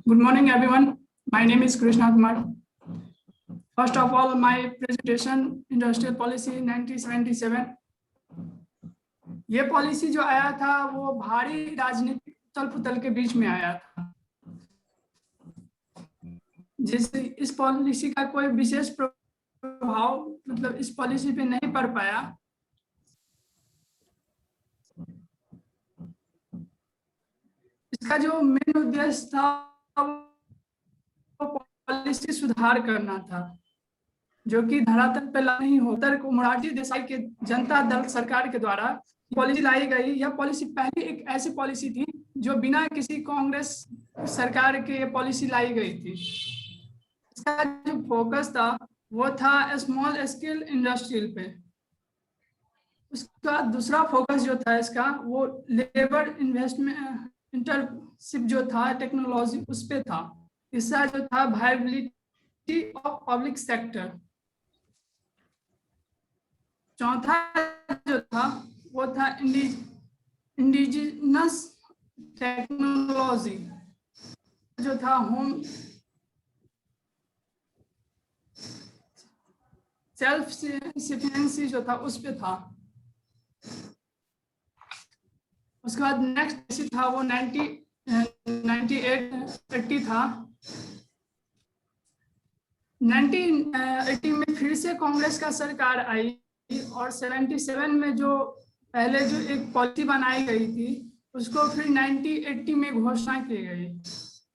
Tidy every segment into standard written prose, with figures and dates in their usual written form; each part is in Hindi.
Good morning, everyone. My name is Krishna Kumar. First of all, my presentation, Industrial Policy 1977. ये पॉलिसी जो आया था वो भारी राजनीतिक उथल पुथल के बीच में आया था, जिससे इस पॉलिसी का कोई विशेष प्रभाव मतलब इस पॉलिसी पे नहीं पड़ पाया। इसका जो मेन उद्देश्य था पॉलिसी सुधार करना था, जो कि धरातल पे नहीं हो। को मोरारजी देसाई के जनता दल सरकार के द्वारा पॉलिसी लाई गई। यह पॉलिसी पहली एक ऐसी पॉलिसी थी जो बिना किसी कांग्रेस सरकार के पॉलिसी लाई गई थी। इसका जो फोकस था वो था स्मॉल स्केल इंडस्ट्रियल पे। उसका दूसरा फोकस जो था इसका वो लेबर इन्वेस्टमेंट इंटर्नशिप जो था टेक्नोलॉजी उस पे था। तीसरा जो था वायबिलिटी ऑफ पब्लिक सेक्टर। चौथा जो था वो था इंडिजिनस टेक्नोलॉजी जो था होम सेल्फ सफिशिएंसी जो था उस पे था। उसके बाद नेक्स्ट था वो 1980 था। 1980 में फिर से कांग्रेस का सरकार आई और 77 में जो पहले जो एक पॉलिसी बनाई गई थी उसको फिर 1980 में घोषणा की गई।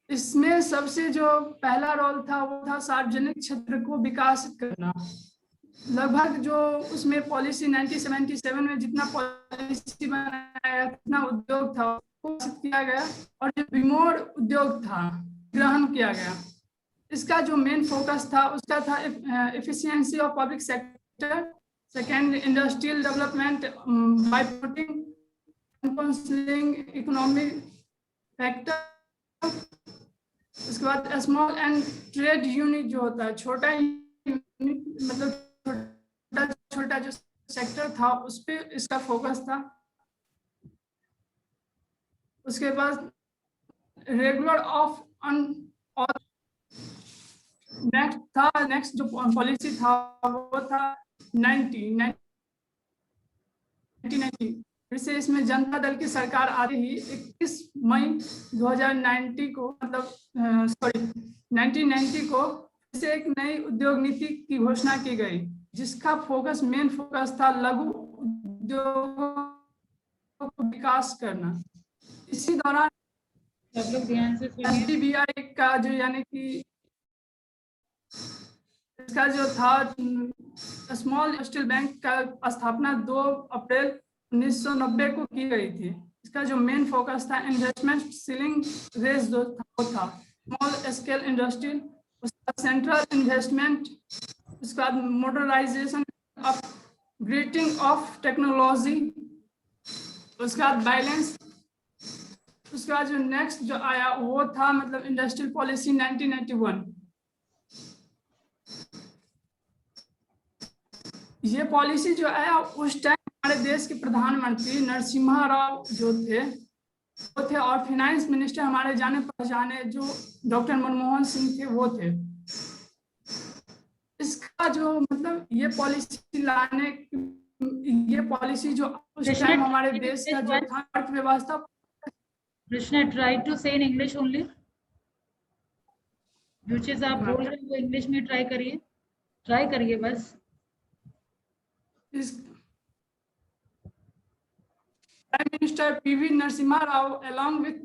इसमें सबसे जो पहला रोल था वो था सार्वजनिक क्षेत्र को विकसित करना। लगभग जो उसमें पॉलिसी 1977 में जितना पॉलिसी बनाया जितना उद्योग था वो किया गया और जो विमोड़ उद्योग था ग्रहण किया गया। इसका जो मेन फोकस था उसका था efficiency of public sector, second industrial development by putting economic factor. उसके बाद स्मॉल एंड ट्रेड यूनिट जो होता है छोटा यूनिट मतलब छोटा जो सेक्टर था उस पे इसका फोकस था। उसके बाद रेगुलर ऑफ नेक्स्ट जो पॉलिसी था वो था 1990। फिर से इसमें जनता दल की सरकार आते ही 21 मई 2090 को मतलब 1990 को फिर से एक नई उद्योग नीति की घोषणा की गई, जिसका फोकस मेन फोकस था लघु उद्योगों को विकास करना। इसी दौरान SDBI का जो यानी कि इसका जो था स्मॉल इंडस्ट्रियल बैंक का स्थापना 2 अप्रैल 1990 को की गई थी। इसका जो मेन फोकस था इन्वेस्टमेंट सीलिंग रेस जो था स्मॉल स्केल इंडस्ट्रियल, उसका सेंट्रल इन्वेस्टमेंट, उसके बाद मॉडर्नाइजेशन अपग्रेडिंग ऑफ टेक्नोलॉजी, उसके बाद बैलेंस। उसके बाद जो नेक्स्ट जो आया वो था मतलब इंडस्ट्रियल पॉलिसी 1991। ये पॉलिसी जो आया उस टाइम हमारे देश के प्रधानमंत्री नरसिम्हा राव जो थे वो थे और फाइनेंस मिनिस्टर हमारे जाने पहचाने जो डॉक्टर मनमोहन सिंह थे वो थे। इसका जो मतलब ये पॉलिसी लाने ये पॉलिसी जो उस टाइम हमारे देश का जो था अर्थव्यवस्था। कृष्णा ट्राई टू से इन इंग्लिश ओनली। जो चीज आप बोल रहे हैं वो इंग्लिश में ट्राई करिए बस। Prime Minister P.V. Narasimha Rao, along with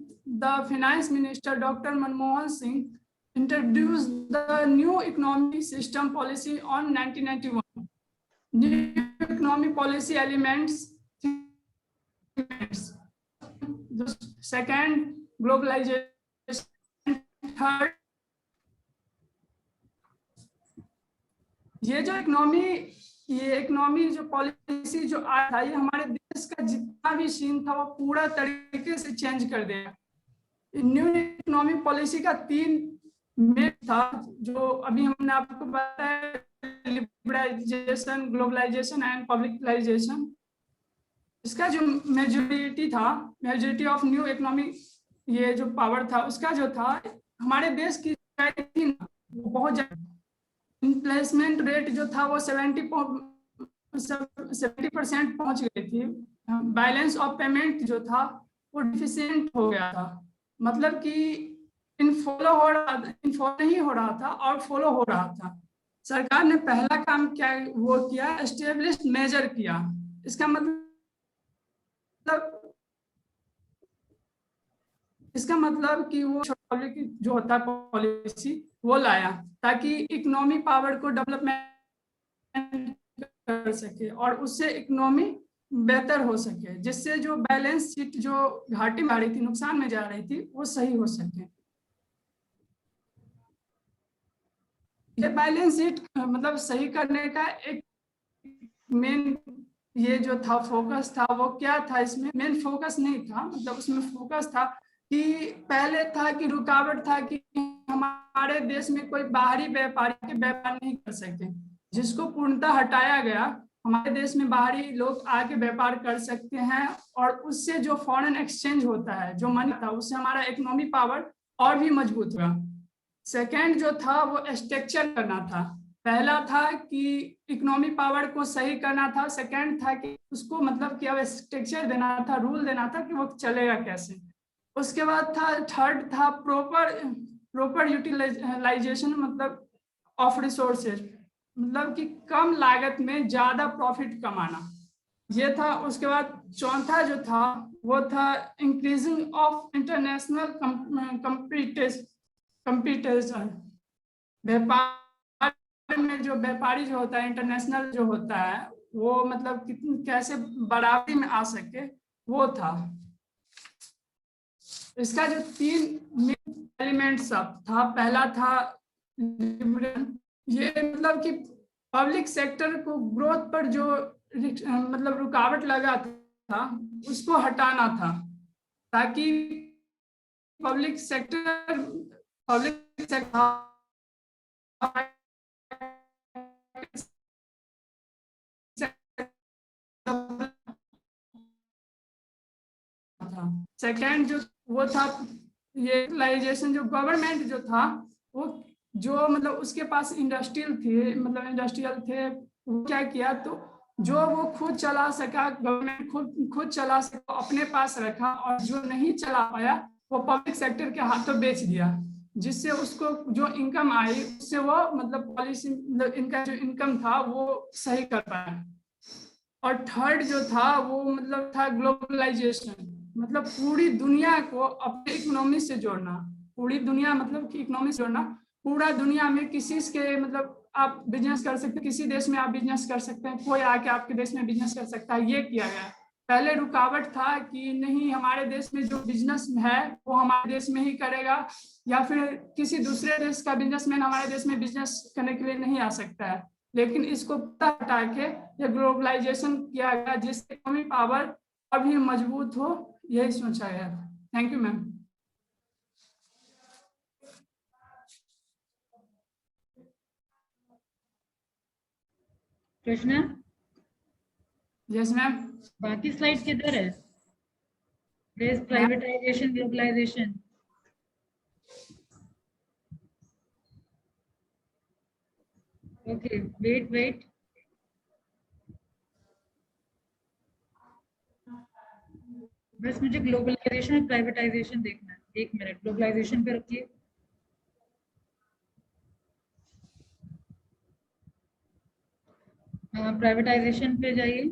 the Finance Minister Dr. Manmohan Singh, introduced the new economic system policy on 1991. New economic policy elements: the second, globalization; third, ये इकोनॉमी जो पॉलिसी जो आया था ये हमारे देश का जितना भी सीन था वो पूरा तरीके से चेंज कर दिया। न्यू इकोनॉमिक पॉलिसी का 3 मेन था जो अभी हमने आपको बताया, लिबरलाइजेशन, ग्लोबलाइजेशन एंड पब्लिकलाइजेशन। इसका जो मेजॉरिटी ऑफ न्यू इकोनॉमिक ये जो पावर था उसका जो था हमारे देश की थी ना वो बहुत ज्यादा, इन्फ्लेशमेंट रेट जो था वो 70% पहुंच गई थी। बैलेंस ऑफ पेमेंट जो था वो डिफिशिएंट हो गया था, मतलब कि इनफॉलो नहीं हो रहा था, आउटफॉलो हो रहा था। सरकार ने पहला काम क्या वो किया, एस्टेब्लिश्ड मेजर किया। इसका मतलब कि वो पब्लिक जो होता है पॉलिसी वो लाया, ताकि इकोनॉमी पावर को डेवलपमेंट कर सके और उससे इकोनॉमी बेहतर हो सके, जिससे जो बैलेंस शीट जो घाटे में आ रही थी, नुकसान में जा रही थी, वो सही हो सके। ये बैलेंस शीट मतलब सही करने का एक मेन ये जो था फोकस था, वो क्या था, इसमें मेन फोकस नहीं था, मतलब उसमें फोकस था कि पहले था कि रुकावट था कि हमारे देश में कोई बाहरी व्यापारी के व्यापार नहीं कर सके, जिसको पूर्णतः हटाया गया। हमारे देश में बाहरी लोग आके व्यापार कर सकते हैं और उससे जो फॉरेन एक्सचेंज होता है, जो मनी था, उससे हमारा इकोनॉमिक पावर और भी मजबूत हुआ। सेकेंड जो था वो स्ट्रक्चर करना था। पहला था कि इकोनॉमी पावर को सही करना था, सेकंड था कि उसको मतलब कि अब स्ट्रक्चर देना था, रूल देना था कि वो चलेगा कैसे। उसके बाद था थर्ड था प्रॉपर यूटिलाइजेशन मतलब ऑफ रिसोर्सेज, मतलब कि कम लागत में ज्यादा प्रॉफिट कमाना, ये था। उसके बाद चौथा जो था वो था इंक्रीजिंग ऑफ इंटरनेशनल कंपटीशन। व्यापार में जो व्यापारी जो होता है, इंटरनेशनल जो होता है, वो मतलब कैसे बराबरी में आ सके, वो था। इसका जो 3 एलिमेंट सब था, पहला था ये मतलब कि पब्लिक सेक्टर को ग्रोथ पर जो मतलब रुकावट लगा था, उसको हटाना था, ताकि पब्लिक सेक्टर सेकेंड जो वो था ये यूटिलाइजेशन, जो गवर्नमेंट जो था वो जो मतलब उसके पास इंडस्ट्रियल थे, वो क्या किया, तो जो वो खुद चला सका, गवर्नमेंट खुद चला सका, अपने पास रखा, और जो नहीं चला पाया वो पब्लिक सेक्टर के हाथों बेच दिया, जिससे उसको जो इनकम आई उससे वो मतलब पॉलिसी मतलब इनका जो इनकम था वो सही कर पाया। और थर्ड जो था वो मतलब था ग्लोबलाइजेशन, मतलब पूरी दुनिया को अपने इकोनॉमी से जोड़ना, पूरी दुनिया मतलब कि इकोनॉमी से जोड़ना, पूरा दुनिया में किसी के मतलब आप बिजनेस कर सकते हैं, किसी देश में आप बिजनेस कर सकते हैं, कोई आके आपके देश में बिजनेस कर सकता है, ये किया गया। पहले रुकावट था कि नहीं, हमारे देश में जो बिजनेस है वो हमारे देश में ही करेगा, या फिर किसी दूसरे देश का बिजनेसमैन हमारे देश में बिजनेस करने के लिए नहीं आ सकता है। लेकिन इसको हटा के ये ग्लोबलाइजेशन किया गया, जिससे इकोनॉमिक पावर अभी मजबूत हो, यही सोचा गया। Thank you ma'am. Krishna, yes ma'am. बाकी स्लाइड किधर है? Privatisation, globalisation. Okay, wait. बस मुझे ग्लोबलाइजेशन और प्राइवेटाइजेशन देखना है। 1 मिनट, ग्लोबलाइजेशन पे रखिए। प्राइवेटाइजेशन पे जाइए।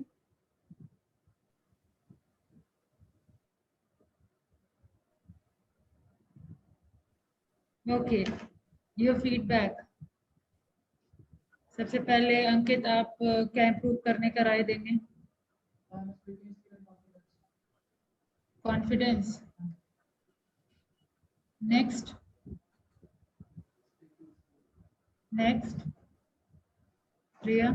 Okay, your feedback. सबसे पहले अंकित, आप क्या इम्प्रूव करने का राय देंगे? कॉन्फिडेंस। नेक्स्ट प्रिया।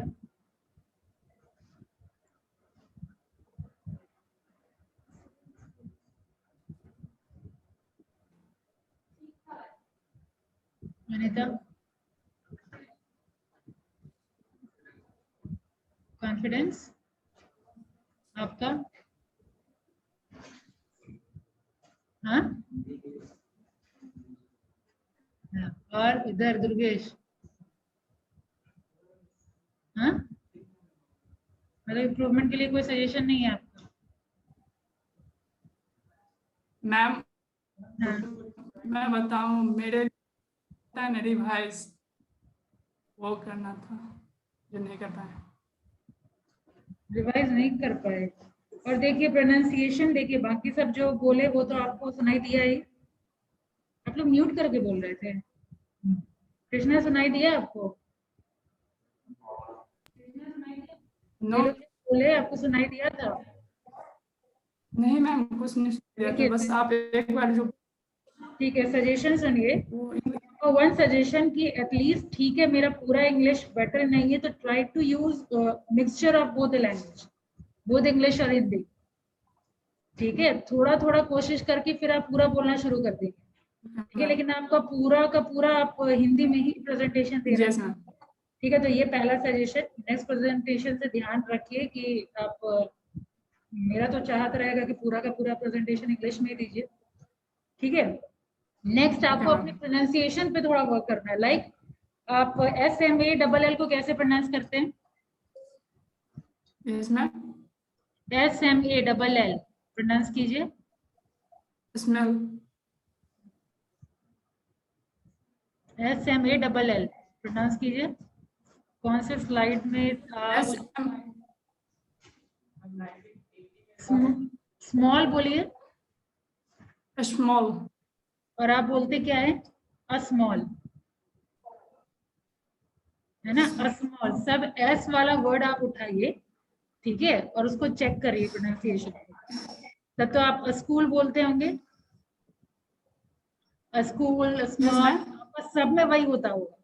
अनिता। कॉन्फिडेंस आपका? हाँ, और इधर दुर्गेश, हाँ मतलब इम्प्रूवमेंट के लिए कोई सजेशन नहीं है आपका? मैम हाँ मैं बताऊं, मेरे ना रिवाइज वो करना था जो नहीं कर पाए। रिवाइज नहीं कर पाए। और देखिए प्रोनाउंसिएशन देखिए, बाकी सब जो बोले वो तो आपको सुनाई दिया ही। आप लोग म्यूट करके बोल रहे थे। कृष्णा सुनाई दिया आपको? नो ये लोग बोले आपको सुनाई दिया था? नहीं मैम, कुछ नहीं किया था, बस देखिए आप एक बार जो ठीक है, सजेशन सुनिए। वो वन सजेशन की एटलीस्ट, ठीक है मेरा पूरा इंग्लिश बेटर नहीं है तो try to use mixture of both language, both English और हिंदी। ठीक है, थोड़ा थोड़ा कोशिश करके फिर आप पूरा बोलना शुरू कर देंगे। ठीक है, लेकिन आपका पूरा का पूरा आप हिंदी में ही प्रेजेंटेशन देना यस है। मैम। ठीक है, तो ये पहला सजेशन। नेक्स्ट प्रेजेंटेशन से ध्यान रखिए कि आप मेरा तो चाहत रहेगा कि पूरा का पूरा प्रेजेंटेशन इंग्लिश में ही दीजिए। ठीक है, नेक्स्ट आपको अपने प्रोनाउंसिएशन पे थोड़ा वर्क करना है। लाइक आप SMALL को कैसे प्रोनाउंस करते हैं? Yes ma'am. SMALL प्रोनाउंस कीजिए। स्मेल। SMALL प्रोनाउंस कीजिए। कौन से स्लाइड में था? एस स्मॉल बोलिए। स्मॉल। और आप बोलते क्या है? अस्मॉल, है ना? अस्मॉल। सब एस वाला वर्ड आप उठाइए, ठीक है, और उसको चेक करिए प्रोनाउंसिएशन। तब तो आप स्कूल बोलते होंगे, स्कूल, यस स्मॉल, मैम। आपका सब में वही होता होगा।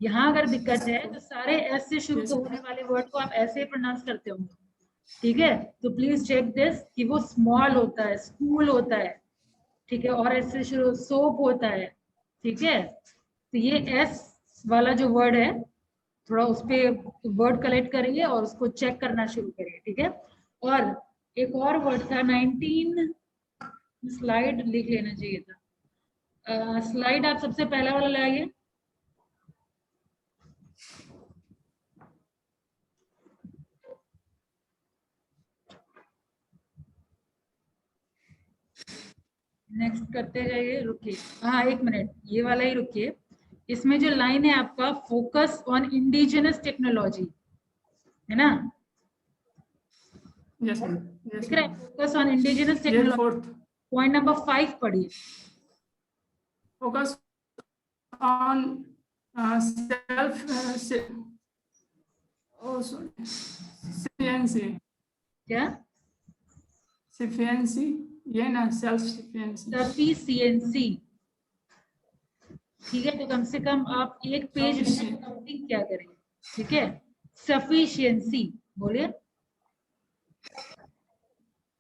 यहाँ अगर दिक्कत है तो सारे एस से शुरू यस होने वाले वर्ड को आप ऐसे ही प्रोनाउंस करते होंगे। ठीक है, तो प्लीज चेक दिस कि वो स्मॉल होता है, स्कूल होता है, ठीक है, और ऐसे शुरू सोप होता है। ठीक है, तो ये एस वाला जो वर्ड है, थोड़ा उस पर वर्ड कलेक्ट करिए और उसको चेक करना शुरू करिए। ठीक है, और एक और वर्ड था 19, स्लाइड लिख लेना चाहिए था। स्लाइड आप सबसे पहला वाला लाइए। नेक्स्ट करते जाइए, रुकिए, हाँ एक मिनट, ये वाला ही रुकिए। इसमें जो लाइन है आपका, फोकस ऑन इंडिजिनस टेक्नोलॉजी, है ना? Yes ma'am. यस दिख रहा मैम। है? फोकस ऑन इंडिजिनस ये टेक्नोलॉजी, फोर्थ। पॉइंट नंबर 5 पढ़िए। Focus on self sufficiency. क्या? सफिशिएंसी, ये ना सेल्फ सफिशिएंसी। सफिशिएंसी। ठीक है, तो कम से कम आप एक पेज सफिशिएंट। काउंटिंग क्या करें। ठीक है, सफिशिएंसी बोलिए।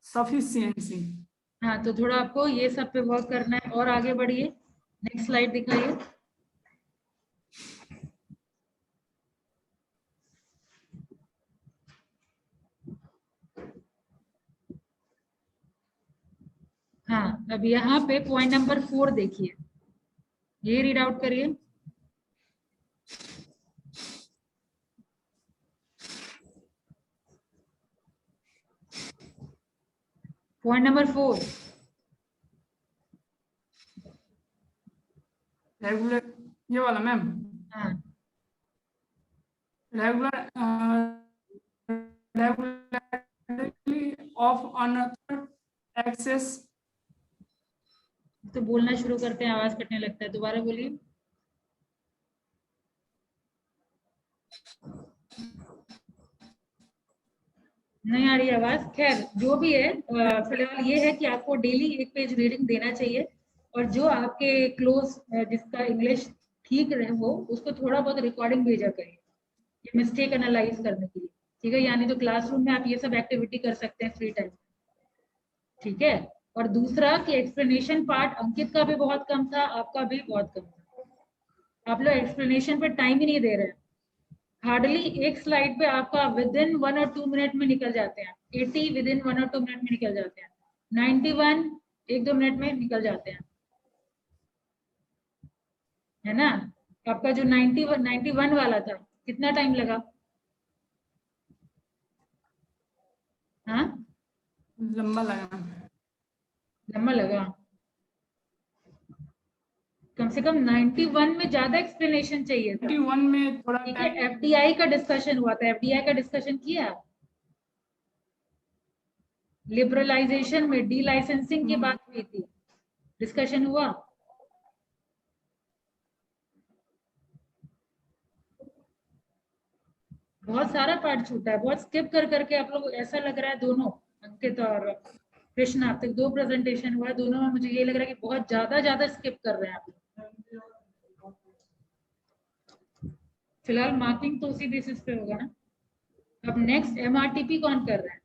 सफिशिएंसी। हाँ, तो थोड़ा आपको ये सब पे वर्क करना है और आगे बढ़िए। नेक्स्ट स्लाइड दिखाइए। हाँ, अब यहाँ पे पॉइंट नंबर 4 देखिए, ये रीड आउट करिए। Point number 4। रेगुलर, ये वाला मैम। हाँ, regular regularly of another access. तो बोलना शुरू करते हैं, आवाज कटने लगता है, दोबारा बोलिए। नहीं आ रही आवाज। खैर जो भी है, फिलहाल ये है कि आपको डेली एक पेज रीडिंग देना चाहिए। और जो आपके क्लोज, जिसका इंग्लिश ठीक रहे वो, उसको थोड़ा बहुत रिकॉर्डिंग भेजा करिए, ये मिस्टेक एनालाइज करने के लिए। ठीक है, यानी तो क्लासरूम में आप ये सब एक्टिविटी कर सकते हैं फ्री टाइम। ठीक है, और दूसरा कि एक्सप्लेनेशन पार्ट अंकित का भी बहुत कम था, आपका भी बहुत कम था। आप लोग एक्सप्लेनेशन पे टाइम ही नहीं दे रहे हैं। हार्डली एक स्लाइड पे आपका विद इन 1 और 2 मिनट में निकल जाते हैं। 80 विद इन 1 और 2 मिनट में निकल जाते हैं। 91 1-2 मिनट में निकल जाते हैं, है ना? आपका जो 91 वाला था, कितना टाइम लगा? हाँ, लंबा लगा। लंबा लगा। कम से कम 91 में ज्यादा एक्सप्लेनेशन चाहिए था। 91 में थोड़ा ठीक है, टाइम। एफडीआई का डिस्कशन हुआ था, एफडीआई का डिस्कशन किया। लिबरलाइजेशन में डी लाइसेंसिंग की बात हुई थी, डिस्कशन हुआ। बहुत सारा पार्ट छूटा है, बहुत स्किप कर करके आप लोग, ऐसा लग रहा है दोनों, अंकित और कृष्णा, अब तक 2 प्रेजेंटेशन हुआ है, दोनों में मुझे ये लग रहा है कि बहुत ज्यादा स्किप कर रहे हैं आप लोग। फिलहाल मार्किंग तो उसी बेसिस पे होगा ना। अब नेक्स्ट एमआरटीपी कौन कर रहा है?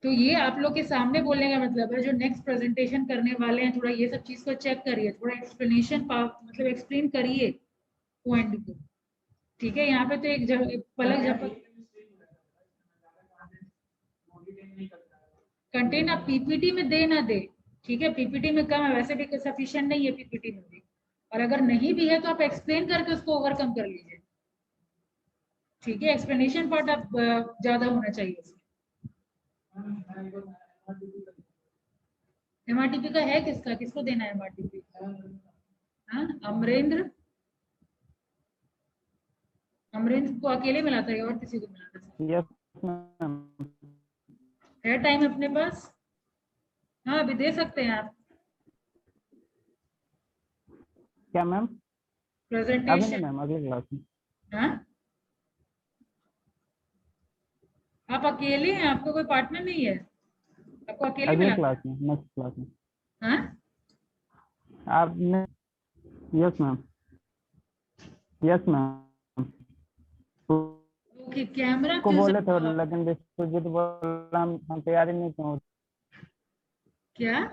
तो ये आप लोग के सामने बोलने का मतलब है, जो नेक्स्ट प्रेजेंटेशन करने वाले हैं, थोड़ा ये सब चीज को चेक करिए, थोड़ा एक्सप्लेनेशन मतलब एक्सप्लेन करिए पॉइंट को। ठीक है, यहाँ पे तो एक पलक झपक कंटेंट आप पीपीटी में दे ना दे, ठीक है, पीपीटी में कम है, वैसे भी सफिशिएंट नहीं है पीपीटी में भी, और अगर नहीं भी है तो आप एक्सप्लेन करके उसको ओवरकम कर लीजिए। ठीक है, एक्सप्लेनेशन पार्ट आप ज्यादा होना चाहिए। एमआरटीपी का है किसका, किसको देना है एमआरटीपी? हाँ, अमरेंद्र, अमरेंद्र को अकेले मिला था या और किसी को मिला था? Yes ma'am. है टाइम अपने पास? हाँ, अभी दे सकते हैं आप क्या मैम? अभी नहीं प्रेजेंटेशन। मैम, अगली क्लास में। हाँ, आप अकेले हैं, आपको कोई पार्टनर नहीं है, आपको अकेले अगली मिला? क्लास में, नेक्स्ट क्लास में हाँ, आपने। Yes ma'am, yes ma'am. Okay, camera को बोले थे क्यों? लेकिन विश्वजीत बोला हम तैयारी नहीं की। क्या?